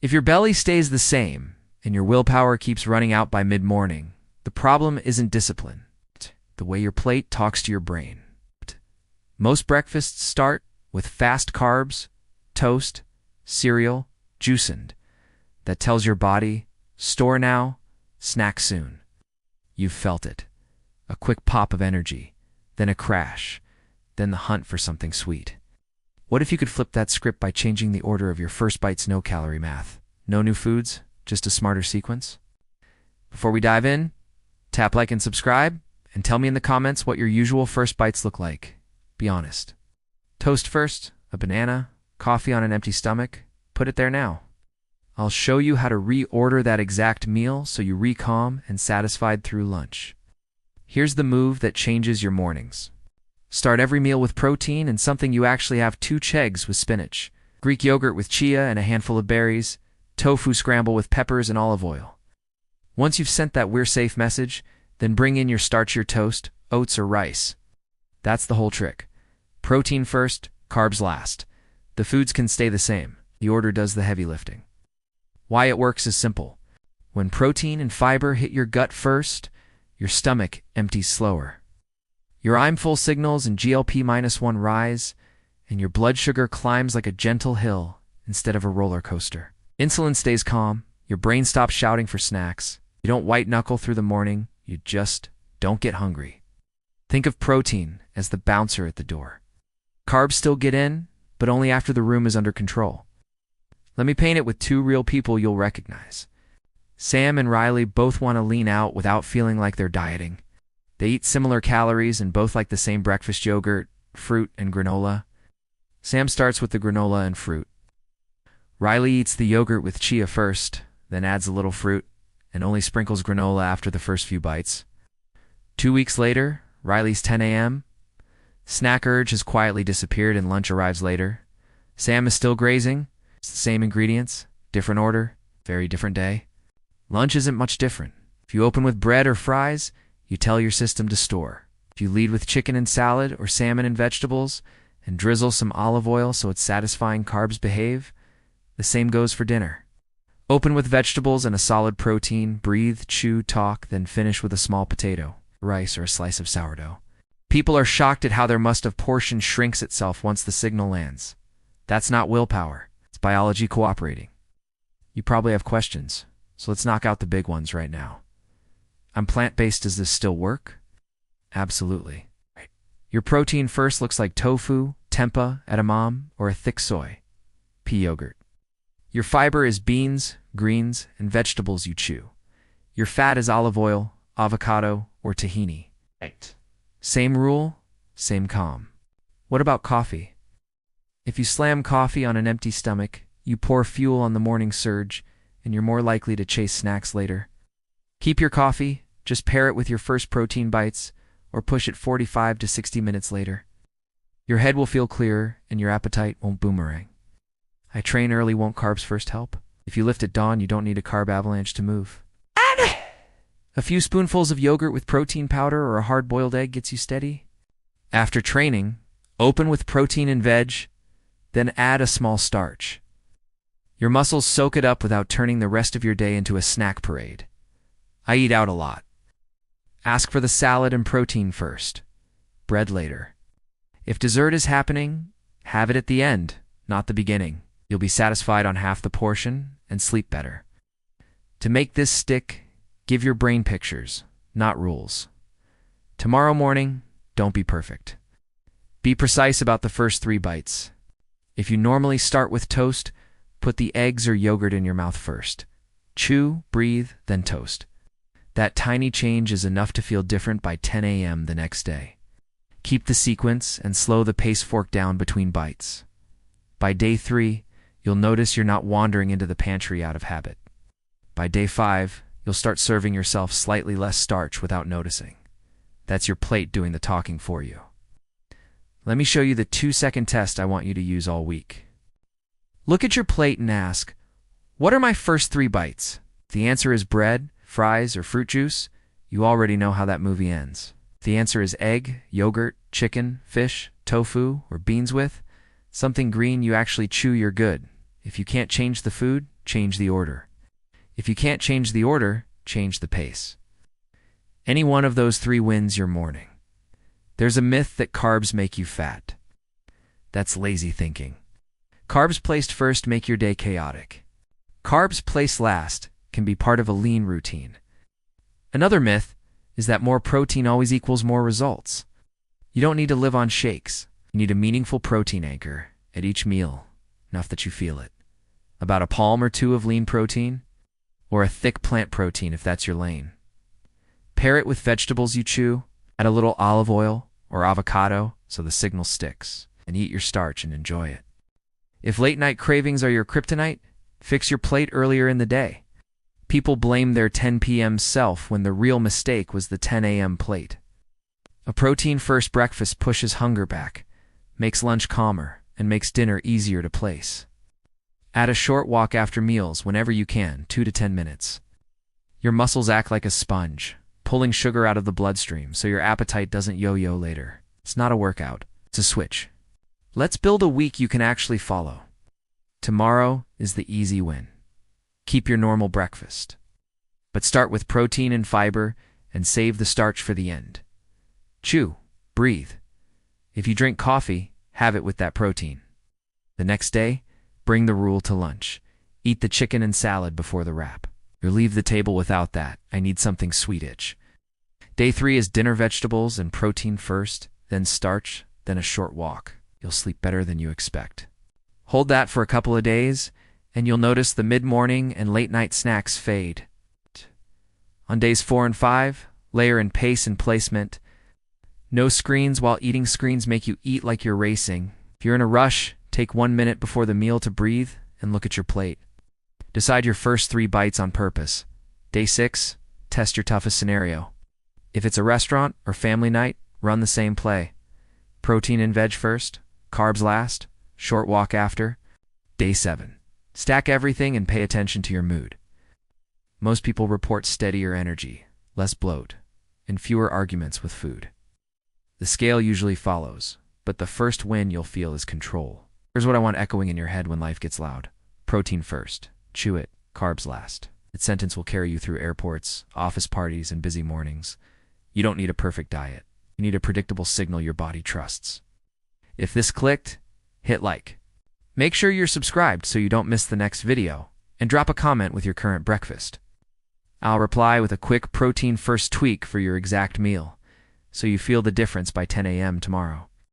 If your belly stays the same and your willpower keeps running out by mid-morning, the problem isn't discipline. The way your plate talks to your brain. Most breakfasts start with fast carbs, toast, cereal, juicing. That tells your body, store now, snack soon. You've felt it. A quick pop of energy, then a crash, then the hunt for something sweet. What if you could flip that script by changing the order of your first bites? No calorie math. No new foods, just a smarter sequence? Before we dive in, tap like and subscribe, and tell me in the comments what your usual first bites look like. Be honest. Toast first, a banana, coffee on an empty stomach, put it there now. I'll show you how to reorder that exact meal so you re-calm and satisfied through lunch. Here's the move that changes your mornings. Start every meal with protein and something you actually have: 2 eggs with spinach, Greek yogurt with chia and a handful of berries, tofu scramble with peppers and olive oil. Once you've sent that "we're safe" message, then bring in your starchier toast, oats or rice. That's the whole trick. Protein first, carbs last. The foods can stay the same. The order does the heavy lifting. Why it works is simple. When protein and fiber hit your gut first, your stomach empties slower. Your I'm full signals and GLP-1 rise, and your blood sugar climbs like a gentle hill instead of a roller coaster. Insulin stays calm, your brain stops shouting for snacks. You don't white knuckle through the morning, you just don't get hungry. Think of protein as the bouncer at the door. Carbs still get in, but only after the room is under control. Let me paint it with 2 real people you'll recognize. Sam and Riley both want to lean out without feeling like they're dieting. They eat similar calories and both like the same breakfast: yogurt, fruit, and granola. Sam starts with the granola and fruit. Riley eats the yogurt with chia first, then adds a little fruit, and only sprinkles granola after the first few bites. 2 weeks later, Riley's 10 a.m. Snack urge has quietly disappeared and lunch arrives later. Sam is still grazing. It's the same ingredients, different order, very different day. Lunch isn't much different. If you open with bread or fries, you tell your system to store. If you lead with chicken and salad or salmon and vegetables and drizzle some olive oil so it's satisfying, carbs behave. The same goes for dinner. Open with vegetables and a solid protein, breathe, chew, talk, then finish with a small potato, rice, or a slice of sourdough. People are shocked at how their must-have portion shrinks itself once the signal lands. That's not willpower. It's biology cooperating. You probably have questions, so let's knock out the big ones right now. I'm plant-based. Does this still work? Absolutely. Your protein first looks like tofu, tempeh, edamame, or a thick soy, pea yogurt. Your fiber is beans, greens, and vegetables you chew. Your fat is olive oil, avocado, or tahini. Same rule, same calm. What about coffee? If you slam coffee on an empty stomach, you pour fuel on the morning surge, and you're more likely to chase snacks later. Keep your coffee, just pair it with your first protein bites, or push it 45 to 60 minutes later. Your head will feel clearer, and your appetite won't boomerang. I train early, won't carbs first help? If you lift at dawn, you don't need a carb avalanche to move. A few spoonfuls of yogurt with protein powder or a hard-boiled egg gets you steady. After training, open with protein and veg, then add a small starch. Your muscles soak it up without turning the rest of your day into a snack parade. I eat out a lot. Ask for the salad and protein first, bread later. If dessert is happening, have it at the end, not the beginning. You'll be satisfied on half the portion and sleep better. To make this stick, give your brain pictures, not rules. Tomorrow morning, don't be perfect. Be precise about the first 3 bites. If you normally start with toast, put the eggs or yogurt in your mouth first. Chew, breathe, then toast. That tiny change is enough to feel different by 10 a.m. the next day. Keep the sequence and slow the pace fork down between bites. By day 3, you'll notice you're not wandering into the pantry out of habit. By day 5, you'll start serving yourself slightly less starch without noticing. That's your plate doing the talking for you. Let me show you the 2-second test I want you to use all week. Look at your plate and ask, what are my first 3 bites? If the answer is bread, fries, or fruit juice, you already know how that movie ends. If the answer is egg, yogurt, chicken, fish, tofu, or beans with something green you actually chew, you're good. If you can't change the food, change the order. If you can't change the order, change the pace. Any one of those three wins your morning. There's a myth that carbs make you fat. That's lazy thinking. Carbs placed first make your day chaotic. Carbs placed last can be part of a lean routine. Another myth is that more protein always equals more results. You don't need to live on shakes. You need a meaningful protein anchor at each meal, enough that you feel it. About a palm or two of lean protein, or a thick plant protein if that's your lane. Pair it with vegetables you chew, add a little olive oil or avocado so the signal sticks, and eat your starch and enjoy it. If late-night cravings are your kryptonite, fix your plate earlier in the day. People blame their 10 p.m. self when the real mistake was the 10 a.m. plate. A protein-first breakfast pushes hunger back, makes lunch calmer, and makes dinner easier to place. Add a short walk after meals whenever you can, 2 to 10 minutes. Your muscles act like a sponge, pulling sugar out of the bloodstream so your appetite doesn't yo-yo later. It's not a workout, it's a switch. Let's build a week you can actually follow. Tomorrow is the easy win. Keep your normal breakfast. But start with protein and fiber and save the starch for the end. Chew, breathe. If you drink coffee, have it with that protein. The next day, bring the rule to lunch. Eat the chicken and salad before the wrap. Or leave the table without that. I need something sweet-ish. Day 3 is dinner vegetables and protein first, then starch, then a short walk. You'll sleep better than you expect. Hold that for a couple of days, and you'll notice the mid-morning and late-night snacks fade. On days 4 and 5, layer in pace and placement. No screens while eating. Screens make you eat like you're racing. If you're in a rush, take 1 minute before the meal to breathe and look at your plate. Decide your first 3 bites on purpose. Day 6, test your toughest scenario. If it's a restaurant or family night, run the same play. Protein and veg first, carbs last, short walk after. Day 7, stack everything and pay attention to your mood. Most people report steadier energy, less bloat, and fewer arguments with food. The scale usually follows, but the first win you'll feel is control. Here's what I want echoing in your head when life gets loud. Protein first. Chew it. Carbs last. That sentence will carry you through airports, office parties, and busy mornings. You don't need a perfect diet. You need a predictable signal your body trusts. If this clicked, hit like. Make sure you're subscribed so you don't miss the next video, and drop a comment with your current breakfast. I'll reply with a quick protein first tweak for your exact meal, so you feel the difference by 10 a.m. tomorrow.